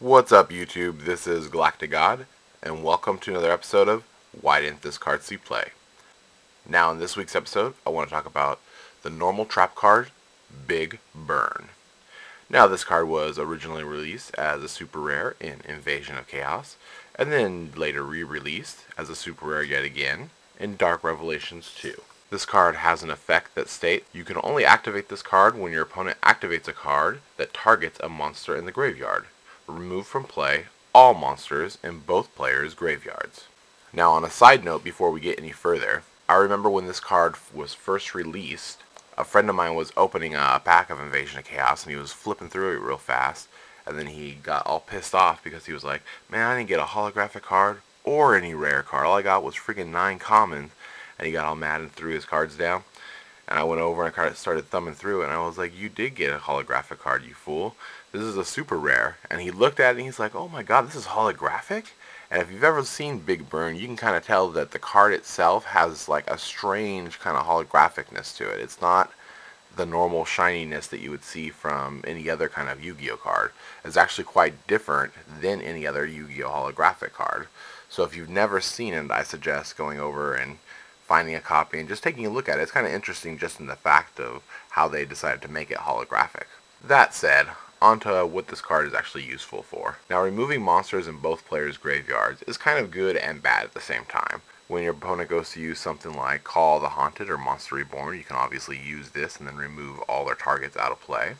What's up, YouTube? This is GalacticGod, and welcome to another episode of Why Didn't This Card See Play? Now, in this week's episode, I want to talk about the normal trap card, Big Burn. Now, this card was originally released as a super rare in Invasion of Chaos, and then later re-released as a super rare yet again in Dark Revelations 2. This card has an effect that states you can only activate this card when your opponent activates a card that targets a monster in the graveyard. Remove from play all monsters in both players' graveyards. Now, on a side note, before we get any further, I remember when this card was first released, a friend of mine was opening a pack of Invasion of Chaos, and he was flipping through it real fast, and then he got all pissed off because he was like, man, I didn't get a holographic card or any rare card. All I got was freaking 9 commons, and he got all mad and threw his cards down. And I went over and I started thumbing through it, and I was like, you did get a holographic card, you fool. This is a super rare. And he looked at it and he's like, oh my god, this is holographic? And if you've ever seen Big Burn, you can kind of tell that the card itself has like a strange kind of holographicness to it. It's not the normal shininess that you would see from any other kind of Yu-Gi-Oh card. It's actually quite different than any other Yu-Gi-Oh holographic card. So if you've never seen it, I suggest going over and finding a copy and just taking a look at it. It's kind of interesting just in the fact of how they decided to make it holographic. That said, onto what this card is actually useful for. Now, removing monsters in both players' graveyards is kind of good and bad at the same time. When your opponent goes to use something like Call the Haunted or Monster Reborn, you can obviously use this and then remove all their targets out of play.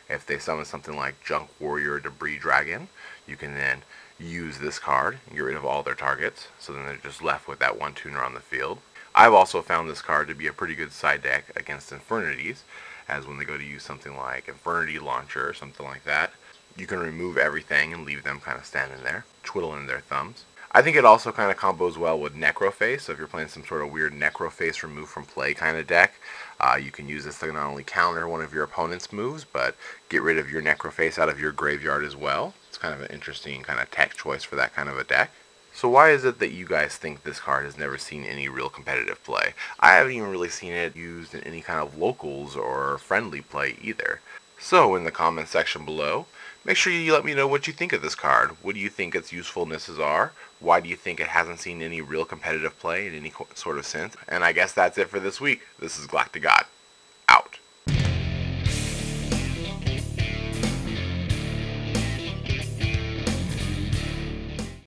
If they summon something like Junk Warrior or Debris Dragon, you can then use this card and get rid of all their targets, so then they're just left with that one tuner on the field. I've also found this card to be a pretty good side deck against Infernities, as when they go to use something like Infernity Launcher or something like that, you can remove everything and leave them kind of standing there, twiddling their thumbs. I think it also kind of combos well with Necroface, so if you're playing some sort of weird Necroface remove from play kind of deck, you can use this to not only counter one of your opponent's moves, but get rid of your Necroface out of your graveyard as well. It's kind of an interesting kind of tech choice for that kind of a deck. So why is it that you guys think this card has never seen any real competitive play? I haven't even really seen it used in any kind of locals or friendly play either. So in the comment section below, make sure you let me know what you think of this card. What do you think its usefulnesses are? Why do you think it hasn't seen any real competitive play in any sort of sense? And I guess that's it for this week. This is GalacticGod.